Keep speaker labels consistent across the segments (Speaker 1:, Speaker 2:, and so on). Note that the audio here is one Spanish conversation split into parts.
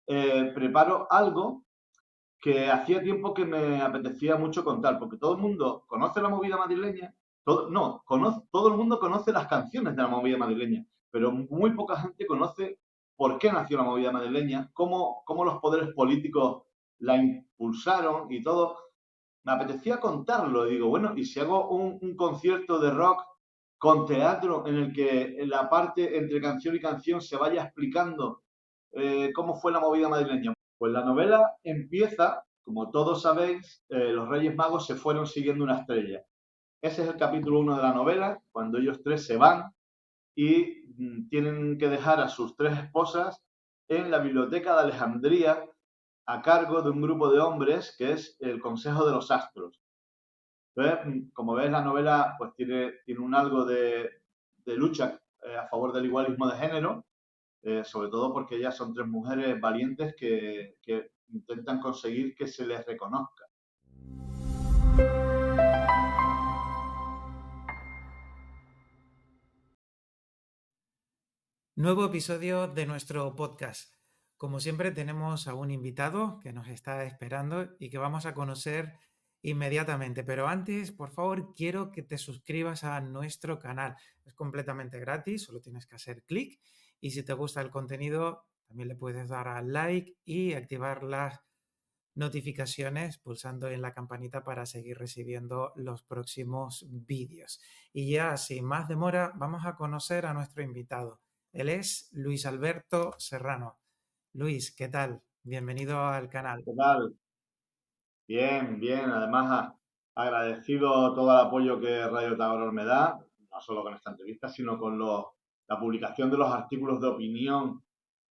Speaker 1: preparo algo que hacía tiempo que me apetecía mucho contar, porque todo el mundo conoce la movida madrileña, todo el mundo conoce las canciones de la movida madrileña, pero muy poca gente conoce por qué nació la movida madrileña, cómo los poderes políticos la impulsaron y todo. Me apetecía contarlo y digo, bueno, ¿y si hago un concierto de rock con teatro en el que en la parte entre canción y canción se vaya explicando cómo fue la movida madrileña? Pues la novela empieza, como todos sabéis, los Reyes Magos se fueron siguiendo una estrella. Ese es el capítulo 1 de la novela, cuando ellos tres se van y tienen que dejar a sus tres esposas en la biblioteca de Alejandría a cargo de un grupo de hombres que es el Consejo de los Astros. Entonces, como ves, la novela pues tiene un algo de lucha a favor del igualismo de género, sobre todo porque ellas son tres mujeres valientes que intentan conseguir que se les reconozca.
Speaker 2: Nuevo episodio de nuestro podcast. Como siempre tenemos a un invitado que nos está esperando y que vamos a conocer inmediatamente. Pero antes, por favor, quiero que te suscribas a nuestro canal. Es completamente gratis, solo tienes que hacer clic y si te gusta el contenido, también le puedes dar al like y activar las notificaciones pulsando en la campanita para seguir recibiendo los próximos vídeos. Y ya sin más demora, vamos a conocer a nuestro invitado. Él es Luis Alberto Serrano. Luis, ¿qué tal? Bienvenido al canal.
Speaker 1: ¿Qué tal? Bien, bien. Además, agradecido todo el apoyo que Radio Taurus me da, no solo con esta entrevista, sino con la publicación de los artículos de opinión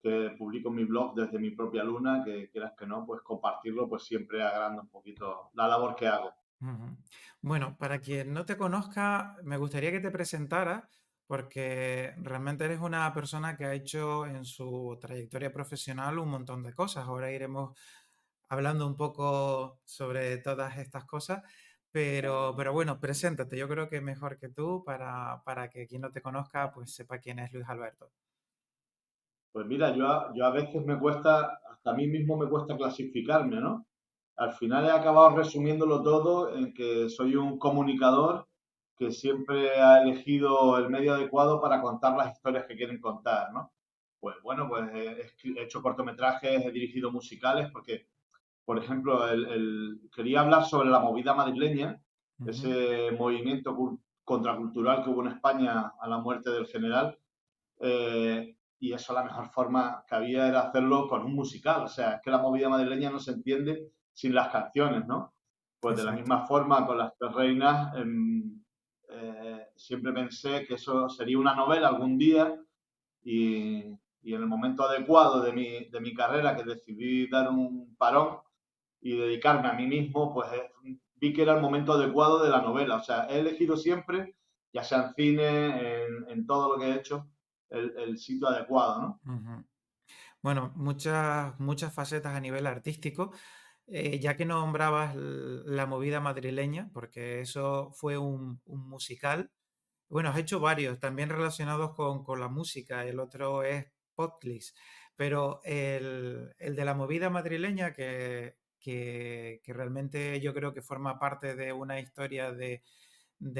Speaker 1: que publico en mi blog desde mi propia luna, que quieras que no, pues compartirlo, pues siempre agranda un poquito la labor que hago.
Speaker 2: Ujú. Bueno, para quien no te conozca, me gustaría que te presentara porque realmente eres una persona que ha hecho en su trayectoria profesional un montón de cosas. Ahora iremos hablando un poco sobre todas estas cosas, pero bueno, preséntate. Yo creo que mejor que tú para que quien no te conozca pues sepa quién es Luis Alberto.
Speaker 1: Pues mira, yo a veces me cuesta, hasta a mí mismo me cuesta clasificarme, ¿no? Al final he acabado resumiéndolo todo en que soy un comunicador que siempre ha elegido el medio adecuado para contar las historias que quieren contar, ¿no? Pues bueno, pues he hecho cortometrajes, he dirigido musicales, porque, por ejemplo, quería hablar sobre la movida madrileña,
Speaker 2: Ujú.
Speaker 1: ese movimiento contracultural que hubo en España a la muerte del general, y eso la mejor forma que había era hacerlo con un musical. O sea, es que la movida madrileña no se entiende sin las canciones, ¿no? Pues de la
Speaker 2: Exacto.
Speaker 1: misma forma con las tres reinas, siempre pensé que eso sería una novela algún día y en el momento adecuado de mi carrera, que decidí dar un parón y dedicarme a mí mismo, pues vi que era el momento adecuado de la novela. O sea, he elegido siempre, ya sea en cine, en todo lo que he hecho, el sitio adecuado, ¿no?
Speaker 2: Ujú. Bueno, muchas facetas a nivel artístico. Ya que nombrabas la movida madrileña, porque eso fue un musical. Bueno, has hecho varios, también relacionados con la música. El otro es Podclis. Pero el de la movida madrileña, que realmente yo creo que forma parte de una historia de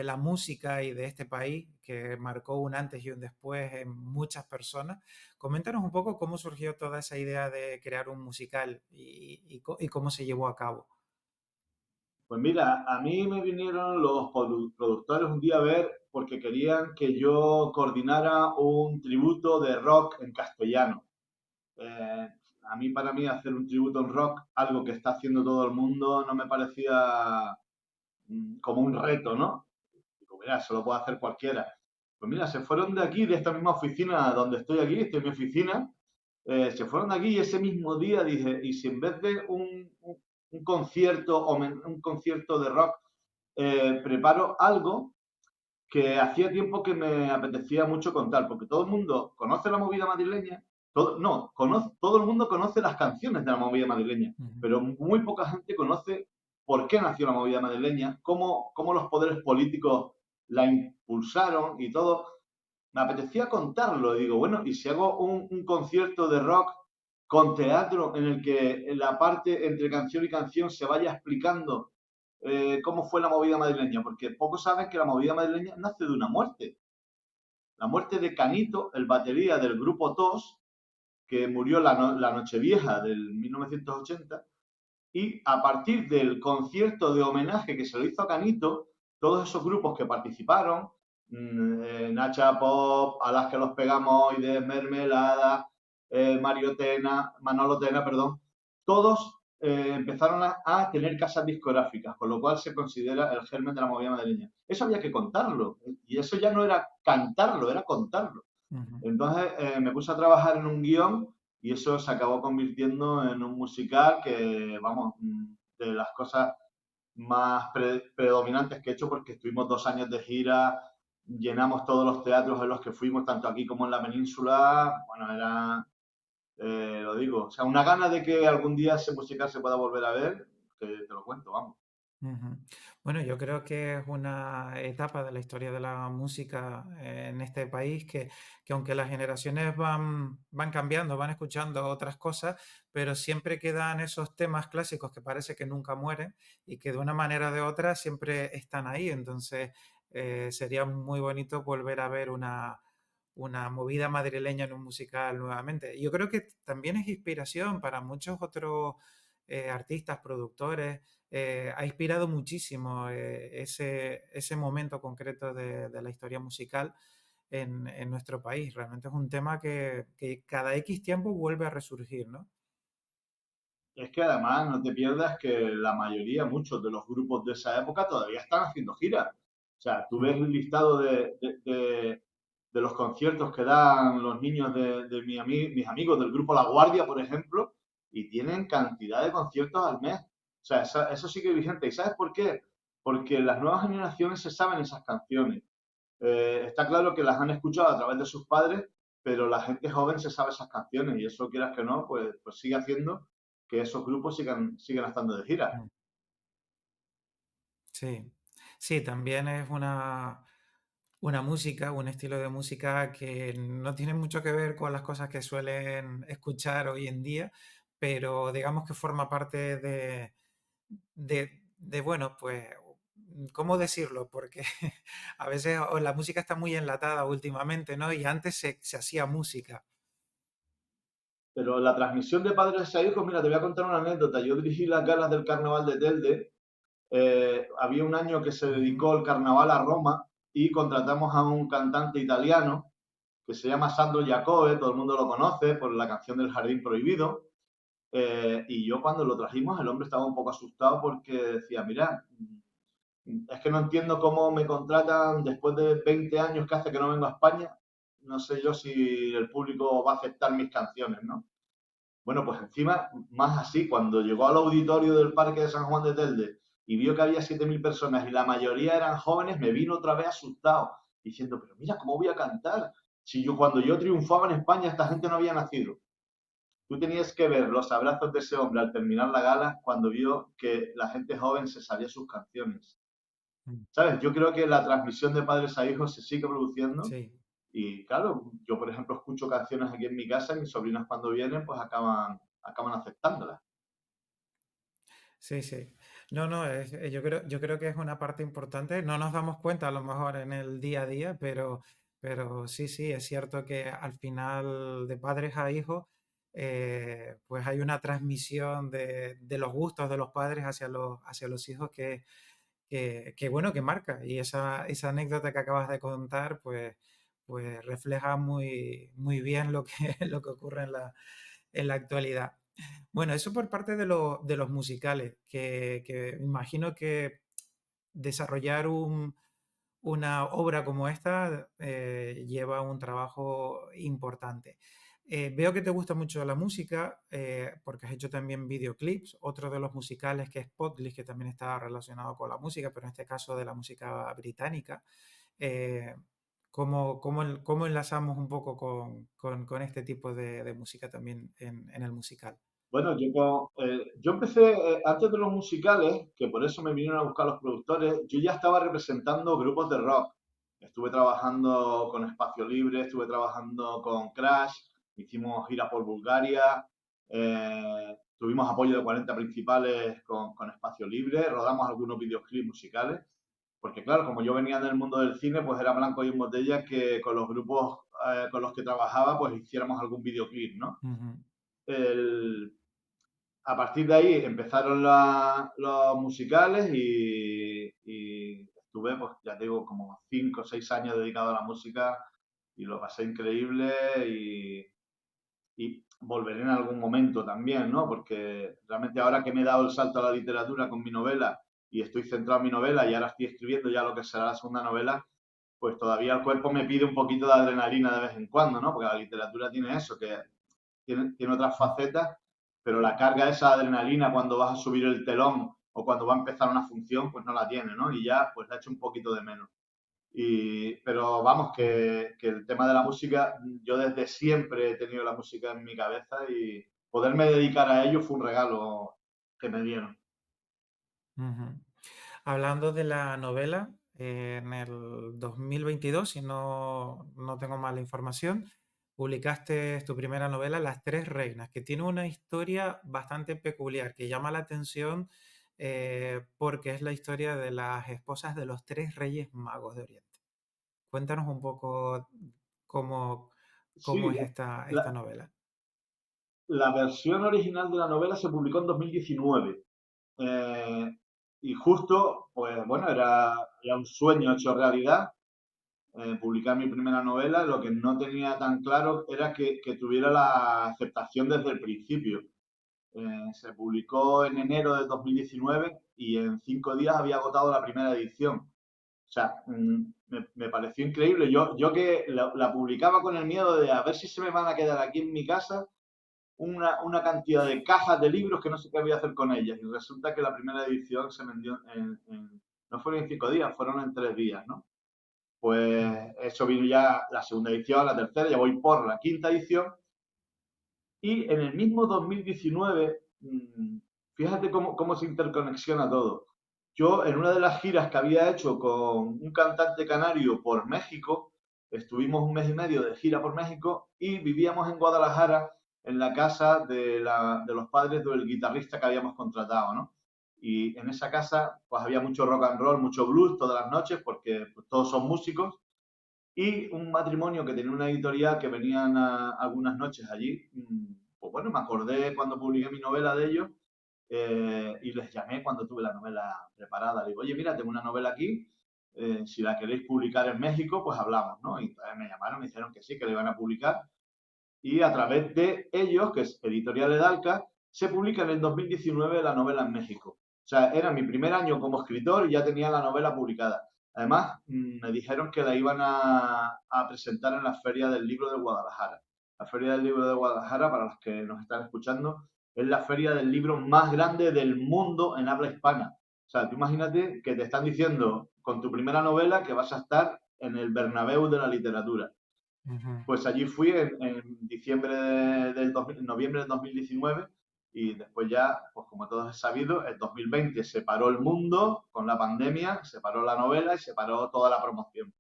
Speaker 2: la música y de este país, que marcó un antes y un después en muchas personas. Coméntanos un poco cómo surgió toda esa idea de crear un musical y cómo se llevó a cabo.
Speaker 1: Pues mira, a mí me vinieron los productores un día a ver porque querían que yo coordinara un tributo de rock en castellano. Eh, para mí, hacer un tributo en rock, algo que está haciendo todo el mundo, no me parecía como un reto, ¿no? Digo, mira, eso lo puede hacer cualquiera. Pues mira, se fueron de aquí, de esta misma oficina donde estoy aquí, estoy en mi oficina, se fueron de aquí y ese mismo día dije, ¿y si en vez de un concierto o un concierto de rock, preparo algo que hacía tiempo que me apetecía mucho contar? Porque todo el mundo conoce la movida madrileña, todo el mundo conoce las canciones de la movida madrileña,
Speaker 2: Ujú.
Speaker 1: pero muy poca gente conoce por qué nació la movida madrileña, cómo los poderes políticos la impulsaron y todo. Me apetecía contarlo y digo, bueno, ¿y si hago un concierto de rock con teatro en el que en la parte entre canción y canción se vaya explicando cómo fue la movida madrileña, porque pocos saben que la movida madrileña nace de una muerte. La muerte de Canito, el batería del grupo TOS, que murió la Nochevieja del 1980, y a partir del concierto de homenaje que se lo hizo a Canito, todos esos grupos que participaron, Nacha Pop, A las que los pegamos, de Mermelada, Mario Tena, Manolo Tena, perdón, todos empezaron a tener casas discográficas, con lo cual se considera el germen de la movida madrileña. Eso había que contarlo, y eso ya no era cantarlo, era contarlo.
Speaker 2: Ujú.
Speaker 1: Entonces me puse a trabajar en un guión y eso se acabó convirtiendo en un musical que, vamos, de las cosas más predominantes que he hecho porque estuvimos 2 años de gira, llenamos todos los teatros en los que fuimos, tanto aquí como en la península. Bueno, era, lo digo, o sea, una gana de que algún día ese musical se pueda volver a ver, que te lo cuento, vamos.
Speaker 2: Ujú. Bueno, yo creo que es una etapa de la historia de la música en este país que aunque las generaciones van cambiando, van escuchando otras cosas, pero siempre quedan esos temas clásicos que parece que nunca mueren y que de una manera o de otra siempre están ahí. Entonces, sería muy bonito volver a ver una movida madrileña en un musical nuevamente. Yo creo que también es inspiración para muchos otros artistas, productores. Ha inspirado muchísimo ese momento concreto de la historia musical en nuestro país. Realmente es un tema que cada X tiempo vuelve a resurgir, ¿no?
Speaker 1: Es que además no te pierdas que la mayoría, muchos de los grupos de esa época todavía están haciendo giras. O sea, tú ves
Speaker 2: Mm.
Speaker 1: el listado de los conciertos que dan los niños de mis amigos del grupo La Guardia, por ejemplo, y tienen cantidad de conciertos al mes. O sea, eso sigue vigente. ¿Y sabes por qué? Porque las nuevas generaciones se saben esas canciones. Está claro que las han escuchado a través de sus padres, pero la gente joven se sabe esas canciones y eso, quieras que no, pues sigue haciendo que esos grupos sigan estando de gira.
Speaker 2: Mm. Sí, sí, también es una música, un estilo de música que no tiene mucho que ver con las cosas que suelen escuchar hoy en día, pero digamos que forma parte bueno, pues, ¿cómo decirlo? Porque a veces la música está muy enlatada últimamente, ¿no? Y antes se hacía música.
Speaker 1: Pero la transmisión de padres a hijos, mira, te voy a contar una anécdota. Yo dirigí las galas del Carnaval de Telde. Había un año que se
Speaker 2: Ujú.
Speaker 1: dedicó el carnaval a Roma y contratamos a un cantante italiano que se llama Sandro Giacobbe, todo el mundo lo conoce por la canción del Jardín Prohibido. Y yo cuando lo trajimos, el hombre estaba un poco asustado porque decía, mira, es que no entiendo cómo me contratan después de 20 años que hace que no vengo a España. No sé yo si el público va a aceptar mis canciones, ¿no? Bueno, pues encima, más así, cuando llegó al auditorio del Parque de San Juan de Telde y vio que había 7.000 personas y la mayoría eran jóvenes, me vino otra vez asustado, diciendo, pero mira, ¿cómo voy a cantar? Si yo cuando yo triunfaba en España, esta gente no había nacido. Tú tenías que ver los abrazos de ese hombre al terminar la gala cuando vio que la gente joven se sabía sus canciones.
Speaker 2: Mm.
Speaker 1: ¿Sabes? Yo creo que la transmisión de padres a hijos se sigue produciendo
Speaker 2: Sí,
Speaker 1: y claro, yo por ejemplo escucho canciones aquí en mi casa y mis sobrinas cuando vienen pues acaban aceptándolas.
Speaker 2: sí, sí. No, no, yo creo que es una parte importante. No nos damos cuenta a lo mejor en el día a día, pero sí, sí, es cierto que al final de padres a hijos, pues hay una transmisión de los gustos de los padres hacia los hijos que bueno, que marca. Y esa anécdota que acabas de contar, pues refleja muy, muy bien lo que, lo que ocurre en la actualidad. Bueno, eso por parte de los musicales, que imagino que desarrollar una obra como esta lleva un trabajo importante. Veo que te gusta mucho la música, porque has hecho también videoclips. Otro de los musicales que es Spotless, que también está relacionado con la música, pero en este caso de la música británica. Eh, ¿cómo enlazamos un poco con este tipo de música también en el musical?
Speaker 1: Bueno, yo empecé antes de los musicales, que por eso me vinieron a buscar los productores, yo ya estaba representando grupos de rock. Estuve trabajando con Espacio Libre, estuve trabajando con Crash, hicimos gira por Bulgaria, Tuvimos apoyo de 40 principales con espacio libre, rodamos algunos videoclips musicales, porque claro, como yo venía del mundo del cine, pues era blanco y en botella que con los grupos con los que trabajaba, pues hiciéramos algún videoclip, ¿no?
Speaker 2: Ujú.
Speaker 1: El, a partir de ahí empezaron los musicales y estuve, pues ya digo, como 5 o 6 años dedicado a la música y lo pasé increíble y volveré en algún momento también, ¿no? Porque realmente ahora que me he dado el salto a la literatura con mi novela y estoy centrado en mi novela y ahora estoy escribiendo ya lo que será la segunda novela, pues todavía el cuerpo me pide un poquito de adrenalina de vez en cuando, ¿no? Porque la literatura tiene eso, que tiene otras facetas, pero la carga de esa adrenalina cuando vas a subir el telón o cuando va a empezar una función, pues no la tiene, ¿no? Y ya, pues la echo un poquito de menos. Pero vamos, que el tema de la música, yo desde siempre he tenido la música en mi cabeza y poderme dedicar a ello fue un regalo que me dieron.
Speaker 2: Ujú. Hablando de la novela, en el 2022, si no tengo mala información, publicaste tu primera novela, Las Tres Reinas, que tiene una historia bastante peculiar, que llama la atención porque es la historia de las esposas de los tres reyes magos de Oriente. Cuéntanos un poco cómo, cómo
Speaker 1: Sí,
Speaker 2: es esta
Speaker 1: la,
Speaker 2: novela.
Speaker 1: la versión original de la novela se publicó en 2019. eh, y justo, pues bueno, era un sueño hecho realidad publicar mi primera novela. Lo que no tenía tan claro era que tuviera la aceptación desde el principio. Se publicó en enero de 2019 y en 5 días había agotado la primera edición. O sea, me pareció increíble. Yo que la publicaba con el miedo de a ver si se me van a quedar aquí en mi casa una cantidad de cajas de libros que no sé qué voy a hacer con ellas. Y resulta que la primera edición se vendió no fueron en 5 días, fueron en 3 días, ¿no?
Speaker 2: Ujú.
Speaker 1: Pues eso vino ya la segunda edición, la tercera, ya voy por la quinta edición. Y en el mismo 2019, fíjate cómo se interconexiona todo. Yo en una de las giras que había hecho con un cantante canario por México, estuvimos un mes y medio de gira por México y vivíamos en Guadalajara en la casa de los padres del guitarrista que habíamos contratado, ¿no? Y en esa casa pues había mucho rock and roll, mucho blues todas las noches porque pues, todos son músicos y un matrimonio que tenía una editorial que venían algunas noches allí. Pues bueno, me acordé cuando publiqué mi novela de ellos y les llamé cuando tuve la novela preparada. Le digo, oye, mira, tengo una novela aquí, si la queréis publicar en México, pues hablamos, ¿no? Y entonces me llamaron, me dijeron que sí, que la iban a publicar. Y a través de ellos, que es Editorial Edalca, se publica en el 2019 la novela en México. O sea, era mi primer año como escritor y ya tenía la novela publicada. Además, me dijeron que la iban a presentar en la Feria del Libro de Guadalajara. La Feria del Libro de Guadalajara, para los que nos están escuchando, es la feria del libro más grande del mundo en habla hispana. O sea, tú imagínate que te están diciendo con tu primera novela que vas a estar en el Bernabéu de la literatura.
Speaker 2: Ujú.
Speaker 1: Pues allí fui en diciembre en noviembre del 2019 y después ya, pues como todos es sabido, en 2020 se paró el mundo con la pandemia, se paró la novela y se paró toda la promoción.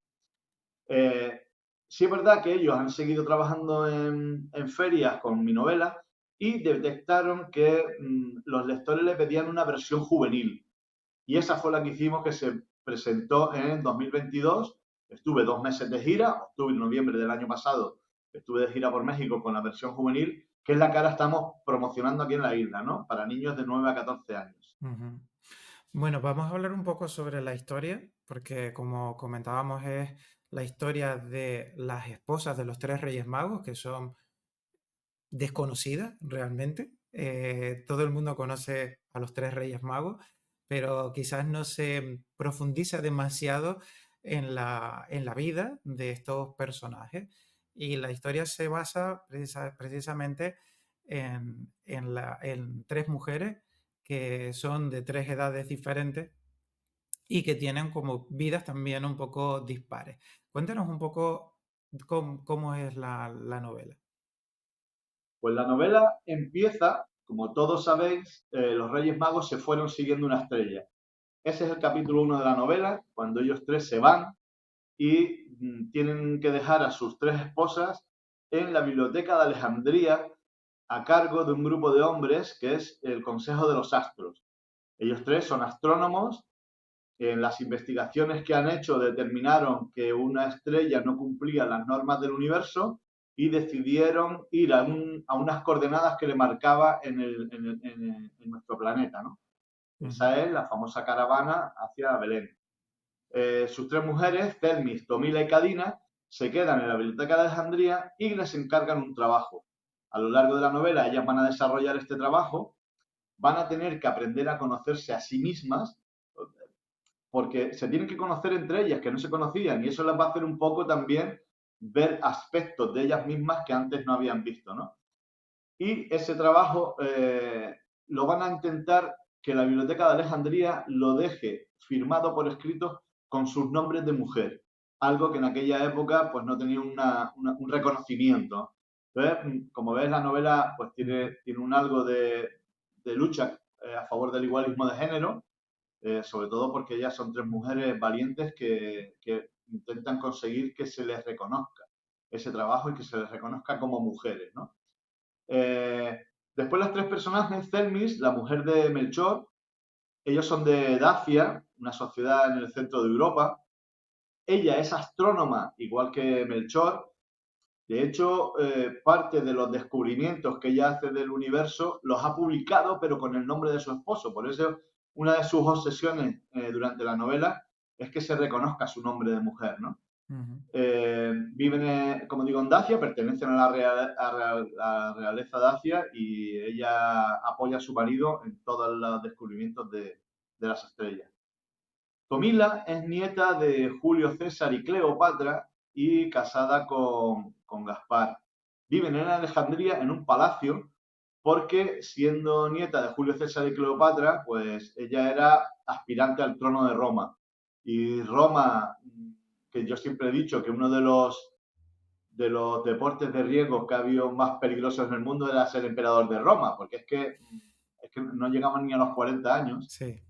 Speaker 1: Eh, sí es verdad que ellos han seguido trabajando en ferias con mi novela y detectaron que los lectores le pedían una versión juvenil. Y esa fue la que hicimos, que se presentó en 2022. Estuve 2 meses de gira, octubre y noviembre del año pasado, estuve de gira por México con la versión juvenil, que es la que ahora estamos promocionando aquí en la isla, ¿no? Para niños de 9 a 14 años.
Speaker 2: Ujú. Bueno, vamos a hablar un poco sobre la historia, porque como comentábamos es la historia de las esposas de los tres reyes magos, que son desconocidas realmente. Todo el mundo conoce a los tres reyes magos, pero quizás no se profundiza demasiado en la vida de estos personajes. Y la historia se basa precisamente en tres mujeres que son de tres edades diferentes y que tienen como vidas también un poco dispares. Cuéntanos un poco cómo es la novela.
Speaker 1: Pues la novela empieza, como todos sabéis, los Reyes Magos se fueron siguiendo una estrella. Ese es el capítulo 1 de la novela, cuando ellos tres se van y tienen que dejar a sus tres esposas en la biblioteca de Alejandría, a cargo de un grupo de hombres que es el Consejo de los Astros. Ellos tres son astrónomos. En las investigaciones que han hecho determinaron que una estrella no cumplía las normas del universo y decidieron ir a unas coordenadas que le marcaba en nuestro planeta, ¿no?
Speaker 2: Ujú.
Speaker 1: Esa es la famosa caravana hacia Belén. Sus tres mujeres, Telmis, Tomila y Cadina, se quedan en la Biblioteca de Alejandría y les encargan un trabajo. A lo largo de la novela ellas van a desarrollar este trabajo, van a tener que aprender a conocerse a sí mismas, porque se tienen que conocer entre ellas que no se conocían y eso les va a hacer un poco también ver aspectos de ellas mismas que antes no habían visto, ¿no? Y ese trabajo lo van a intentar que la Biblioteca de Alejandría lo deje firmado por escrito con sus nombres de mujer, algo que en aquella época pues no tenía un reconocimiento. Entonces, como ves, la novela pues
Speaker 2: Ujú.
Speaker 1: tiene un algo de lucha a favor del igualismo de género, sobre todo porque ellas son tres mujeres valientes que intentan conseguir que se les reconozca ese trabajo y que se les reconozca como mujeres, ¿no? Eh, Después los tres personajes, Thelmis, la mujer de Melchor, ellos son de Dacia, una sociedad en el centro de Europa. Ella es astrónoma, igual que Melchor. De hecho, parte de los descubrimientos que ella hace del universo los ha publicado, pero con el nombre de su esposo. Por eso, una de sus obsesiones durante la novela es que se reconozca su nombre de mujer, ¿no?
Speaker 2: Ujú.
Speaker 1: Viven, como digo, en Dacia, pertenecen a la realeza dacia y ella apoya a su marido en todos los descubrimientos de las estrellas. Tomila es nieta de Julio César y Cleopatra y casada con Gaspar. Viven en Alejandría en un palacio porque siendo nieta de Julio César y Cleopatra, pues ella era aspirante al trono de Roma. Y Roma, que yo siempre he dicho que uno de los deportes de riesgo que ha habido más peligrosos en el mundo era ser emperador de Roma, porque es que no llegamos ni a los 40 años.
Speaker 2: Sí,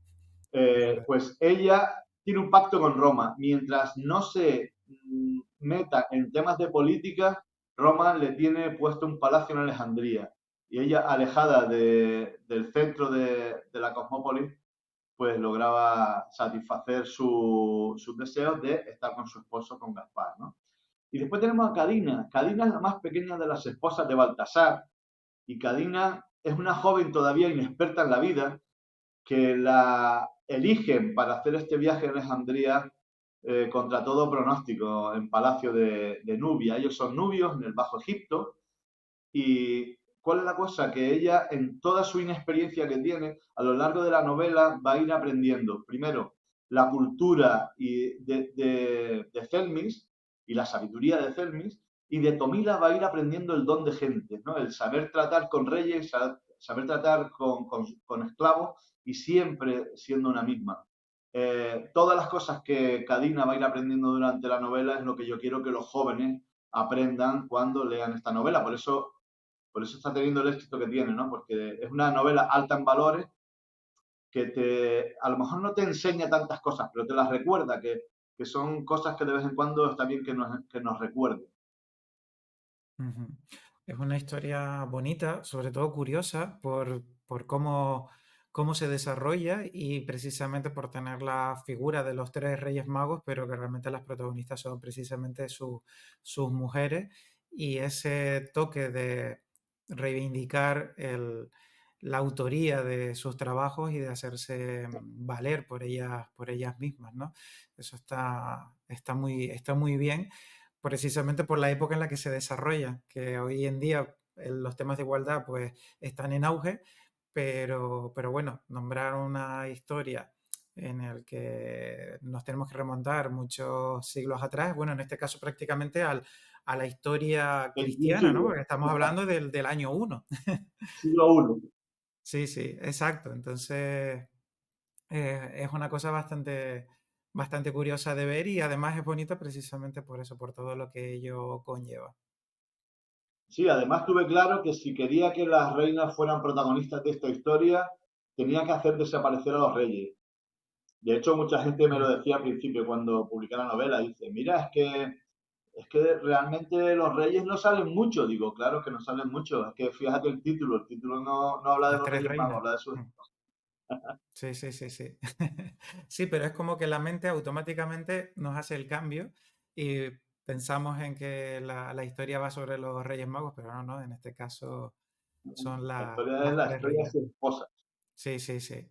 Speaker 2: es verdad.
Speaker 1: Pues ella tiene un pacto con Roma. Mientras no se meta en temas de política, Roma le tiene puesto un palacio en Alejandría. Y ella, alejada del centro de la cosmópolis, pues lograba satisfacer sus deseos de estar con su esposo, con Gaspar, ¿no? Y después tenemos a Cadina. Cadina es la más pequeña de las esposas de Baltasar. Y Cadina es una joven todavía inexperta en la vida que la eligen para hacer este viaje a Alejandría contra todo pronóstico en Palacio de Nubia. Ellos son nubios en el Bajo Egipto. ¿Y cuál es la cosa? Que ella, en toda su inexperiencia que tiene, a lo largo de la novela va a ir aprendiendo, primero, la cultura de Celmis y la sabiduría de Celmis, y de Tomila va a ir aprendiendo el don de gente, ¿no? El saber tratar con reyes, saber tratar con esclavos y siempre siendo una misma. Todas las cosas que Cadina va a ir aprendiendo durante la novela es lo que yo quiero que los jóvenes aprendan cuando lean esta novela. Por eso está teniendo el éxito que tiene, ¿no? Porque es una novela alta en valores que a lo mejor no te enseña tantas cosas, pero te las recuerda, que son cosas que de vez en cuando está bien que nos recuerde.
Speaker 2: Ujú. Es una historia bonita, sobre todo curiosa, por cómo se desarrolla y precisamente por tener la figura de los tres Reyes Magos, pero que realmente las protagonistas son precisamente sus mujeres y ese toque de reivindicar la autoría de sus trabajos y de hacerse valer por ellas mismas, ¿no? Eso está muy bien precisamente por la época en la que se desarrolla, que hoy en día los temas de igualdad pues están en auge, pero bueno, nombrar una historia en el que nos tenemos que remontar muchos siglos atrás, bueno, en este caso prácticamente a la historia
Speaker 1: 21
Speaker 2: cristiana, ¿no?
Speaker 1: siglos,
Speaker 2: Porque estamos hablando del año uno.
Speaker 1: siglo I.
Speaker 2: Sí, sí, exacto. Entonces, es una cosa bastante curiosa de ver y además es bonita precisamente por eso, por todo lo que ello conlleva.
Speaker 1: Sí, además tuve claro que si quería que las reinas fueran protagonistas de esta historia, tenía que hacer desaparecer a los reyes. De hecho, mucha gente me lo
Speaker 2: Mm,
Speaker 1: decía al principio cuando publiqué la novela. Dice, mira, es que es que realmente los reyes no salen mucho. Digo, claro que no salen mucho. Es que fíjate el título no habla de
Speaker 2: Las
Speaker 1: los
Speaker 2: tres
Speaker 1: reyes magos,
Speaker 2: reinas.
Speaker 1: habla de sus...
Speaker 2: Mm. Sí, sí, sí, sí. Sí, pero es como que la mente automáticamente nos hace el cambio y pensamos en que la historia va sobre los Reyes Magos, pero no, no, en este caso son
Speaker 1: La historia es
Speaker 2: las
Speaker 1: la
Speaker 2: tres
Speaker 1: historia de
Speaker 2: reinas.
Speaker 1: sus esposas.
Speaker 2: Sí, sí, sí.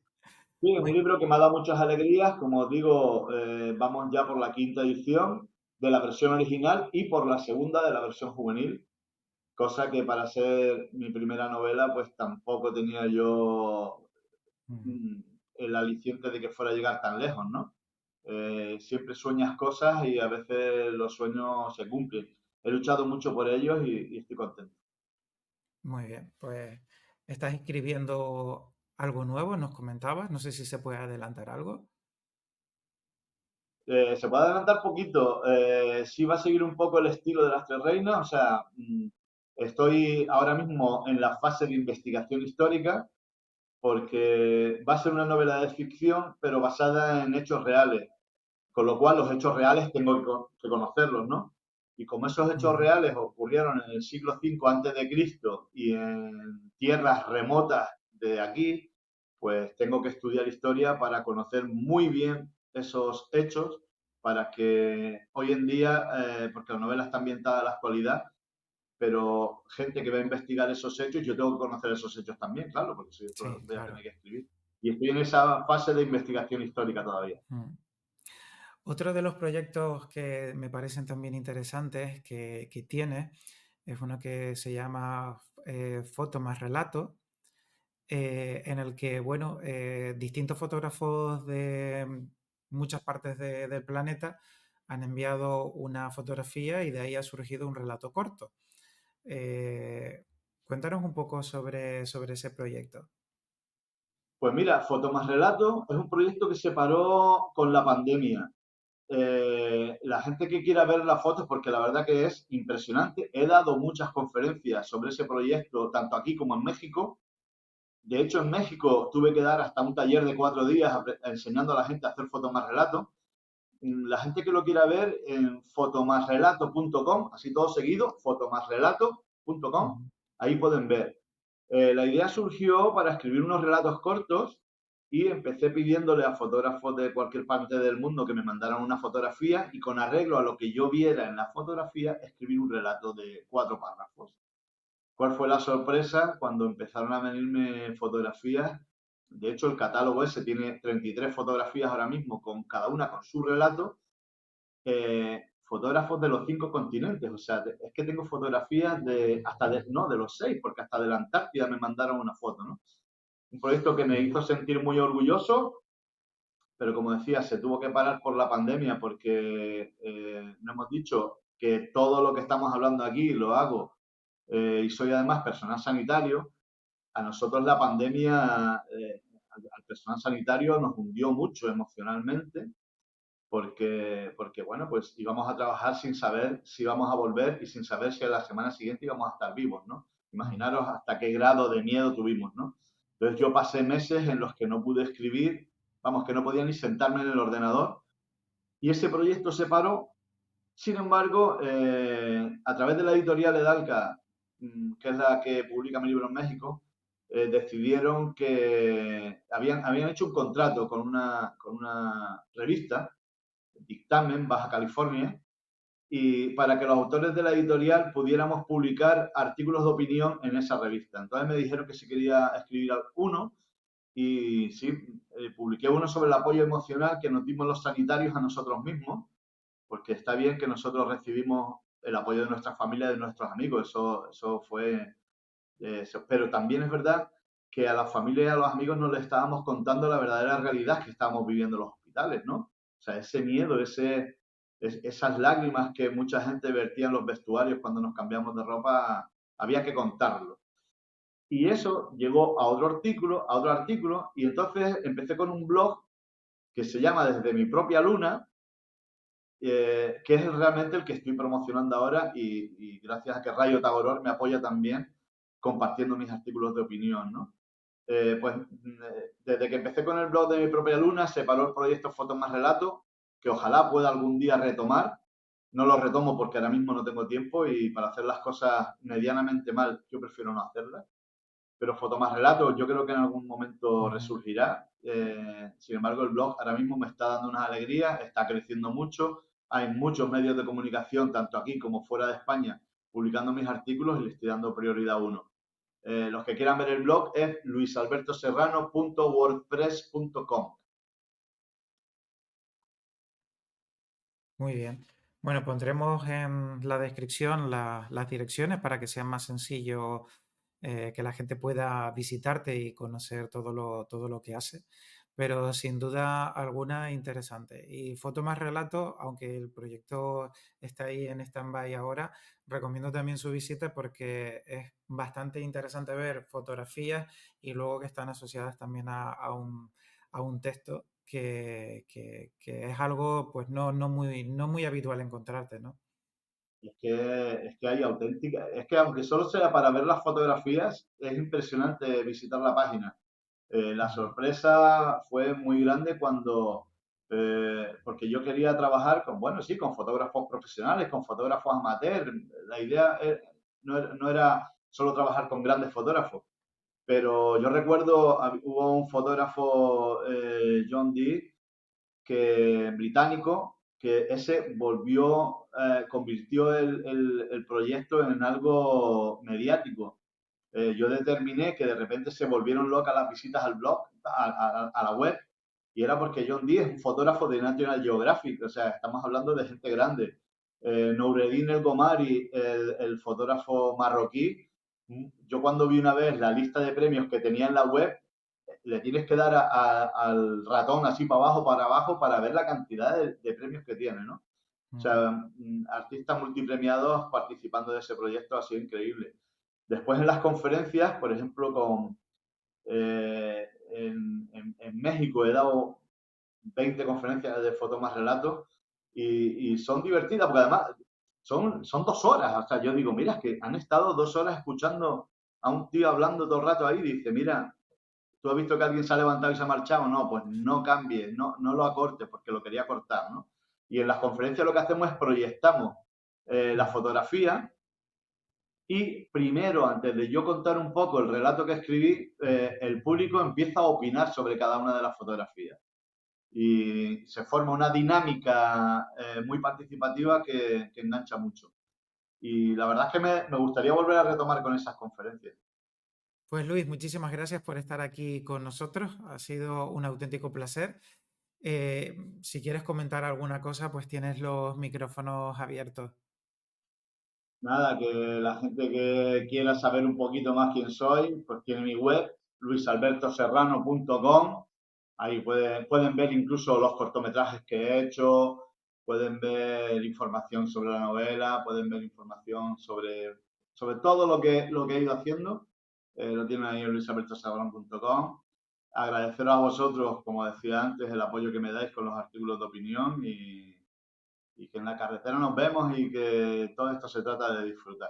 Speaker 1: Sí, es un
Speaker 2: Muy,
Speaker 1: libro que me ha dado muchas alegrías. Como os digo, vamos ya por la quinta edición de la versión original y por la segunda de la versión juvenil, cosa que para ser mi primera novela, pues tampoco tenía yo
Speaker 2: mm,
Speaker 1: mm, el aliciente de que fuera a llegar tan lejos, ¿no? Siempre sueñas cosas y a veces los sueños se cumplen. He luchado mucho por ellos y estoy contento.
Speaker 2: muy bien, pues estás escribiendo algo nuevo, nos comentabas, no sé si se puede adelantar algo.
Speaker 1: Se puede adelantar poquito. Sí va a seguir un poco el estilo de las tres reinas. O sea, estoy ahora mismo en la fase de investigación histórica porque va a ser una novela de ficción, pero basada en hechos reales. Con lo cual, los hechos reales tengo que conocerlos, ¿no? Y como esos hechos
Speaker 2: Ujú,
Speaker 1: reales ocurrieron en el siglo V antes de Cristo y en tierras remotas de aquí, pues tengo que estudiar historia para conocer muy bien esos hechos, para que hoy en día, porque la novela está ambientada a la actualidad, pero gente que va a investigar esos hechos, yo tengo que conocer esos hechos también, claro, porque si
Speaker 2: sí,
Speaker 1: voy a tener
Speaker 2: claro.
Speaker 1: que escribir. Y estoy en esa fase de investigación histórica todavía.
Speaker 2: Mm. Otro de los proyectos que me parecen también interesantes que tiene es uno que se llama Foto más Relato, en el que, bueno, distintos fotógrafos de muchas partes del planeta han enviado una fotografía y de ahí ha surgido un relato corto. Cuéntanos un poco sobre ese proyecto.
Speaker 1: Pues mira, Foto más Relato es un proyecto que se paró con la pandemia. La gente que quiera ver las fotos, porque la verdad que es impresionante, he dado muchas conferencias sobre ese proyecto, tanto aquí como en México. De hecho, en México tuve que dar hasta un taller de 4 días enseñando a la gente a hacer fotos más relato. La gente que lo quiera ver en fotomasrelato.com, así todo seguido, fotomasrelato.com,
Speaker 2: Ujú,
Speaker 1: ahí pueden ver. La idea surgió para escribir unos relatos cortos y empecé pidiéndole a fotógrafos de cualquier parte del mundo que me mandaran una fotografía y con arreglo a lo que yo viera en la fotografía, escribir un relato de 4 párrafos. ¿Cuál fue la sorpresa cuando empezaron a venirme fotografías? De hecho, el catálogo ese tiene 33 fotografías ahora mismo, con cada una con su relato, fotógrafos de los 5 continentes. O sea, es que tengo fotografías no, de los 6, porque hasta de la Antártida me mandaron una foto, ¿no? Un proyecto que me
Speaker 2: ujú,
Speaker 1: hizo sentir muy orgulloso, pero como decía, se tuvo que parar por la pandemia porque no hemos dicho que todo lo que estamos hablando aquí lo hago y soy además personal sanitario. A nosotros la pandemia, al personal sanitario nos hundió mucho emocionalmente porque, bueno, pues íbamos a trabajar sin saber si íbamos a volver y sin saber si a la semana siguiente íbamos a estar vivos, ¿no?
Speaker 2: ujú.
Speaker 1: Imaginaros hasta qué grado de miedo tuvimos, ¿no? Entonces yo pasé meses en los que no pude escribir, vamos, que no podía ni sentarme en el ordenador y ese proyecto se paró. Sin embargo, a través de la editorial Edalca, que es la que publica mi libro en México, decidieron que habían hecho un contrato con una revista, Dictamen, Baja California, y para que los autores de la editorial pudiéramos publicar artículos de opinión en esa revista. Entonces me dijeron que si quería escribir uno y sí, publiqué uno sobre el apoyo emocional que nos dimos los sanitarios a nosotros mismos, porque está bien que nosotros recibimos el apoyo de nuestra familia, de nuestros amigos, eso fue, pero también es verdad que a la familia y a los amigos no le estábamos contando la verdadera realidad que estábamos viviendo en los hospitales, ¿no? O sea, ese miedo, esas lágrimas que mucha gente vertía en los vestuarios cuando nos cambiamos de ropa, había que contarlo. Y eso llegó a otro artículo, y entonces empecé con un blog que se llama Desde mi propia luna, que es realmente el que estoy promocionando ahora y gracias a que Rayo Tagoror me apoya también compartiendo mis artículos de opinión, ¿no? Desde que empecé con el blog de mi propia luna, se paró el proyecto Fotos más Relato, que ojalá pueda algún día retomar, no lo retomo porque ahora mismo no tengo tiempo y para hacer las cosas medianamente mal, yo prefiero no hacerlas. Pero Fotomas Relatos yo creo que en algún momento
Speaker 2: Ujú.
Speaker 1: resurgirá. Sin embargo, el blog ahora mismo me está dando unas alegrías, está creciendo mucho. Hay muchos medios de comunicación, tanto aquí como fuera de España, publicando mis artículos y le estoy dando prioridad a uno. Los que quieran ver el blog es luisalbertoserrano.wordpress.com.
Speaker 2: Muy bien. Bueno, pondremos en la descripción las direcciones para que sea más sencillo que la gente pueda visitarte y conocer todo lo que hace. Pero sin duda alguna interesante. Y Foto más Relato, aunque el proyecto está ahí en stand-by ahora, recomiendo también su visita porque es bastante interesante ver fotografías y luego que están asociadas también a un texto que es algo pues no muy habitual encontrarte, ¿no?
Speaker 1: Es que hay auténtica, es que aunque solo sea para ver las fotografías, es impresionante visitar la página. La
Speaker 2: Ujú,
Speaker 1: sorpresa fue muy grande porque yo quería trabajar con, bueno, sí, con fotógrafos profesionales, con fotógrafos amateurs. La idea no era solo trabajar con grandes fotógrafos, pero yo recuerdo, hubo un fotógrafo, John Dee, británico, que ese convirtió el proyecto en algo mediático. Yo determiné que de repente se volvieron locas las visitas al blog, a la web, y era porque John Dee es un fotógrafo de National Geographic, o sea, estamos hablando de gente grande. Noureddin El Gomari, el fotógrafo marroquí, yo cuando vi una vez la lista de premios que tenía en la web, le tienes que dar al ratón así para abajo para ver la cantidad de premios que tiene, ¿no? O
Speaker 2: ujú.
Speaker 1: sea, artistas multipremiados participando de ese proyecto ha sido increíble. Después en las conferencias, por ejemplo, en México he dado 20 conferencias de fotos más relatos y son divertidas porque además son 2 horas. O sea, yo digo, mira, es que han estado 2 horas escuchando a un tío hablando todo el rato ahí y dice, mira, ¿tú has visto que alguien se ha levantado y se ha marchado? No, pues no cambies, no lo acortes porque lo quería cortar, ¿no? Y en las conferencias lo que hacemos es proyectamos la
Speaker 2: Ujú,
Speaker 1: fotografía y primero, antes de yo contar un poco el relato que escribí, el público empieza a opinar sobre cada una de las fotografías. Y se forma una dinámica muy participativa que engancha mucho. Y la verdad es que me gustaría volver a retomar con esas conferencias.
Speaker 2: Pues Luis, muchísimas gracias por estar aquí con nosotros. Ha sido un auténtico placer. Si quieres comentar alguna cosa, pues tienes los micrófonos abiertos.
Speaker 1: Nada, que la gente que quiera saber un poquito más quién soy, pues tiene mi web, luisalbertoserrano.com. Ahí pueden ver incluso los cortometrajes que he hecho, pueden ver información sobre la novela, pueden ver información sobre todo lo que he ido haciendo. Lo tienen ahí en luisalbertoserrano.com. Agradeceros a vosotros, como decía antes, el apoyo que me dais con los artículos de opinión y que en la carretera nos vemos y que todo esto se trata de disfrutar.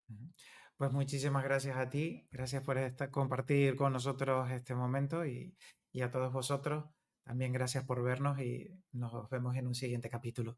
Speaker 2: Ujú. Pues muchísimas gracias a ti, gracias por compartir con nosotros este momento y a todos vosotros también gracias por vernos y nos vemos en un siguiente capítulo.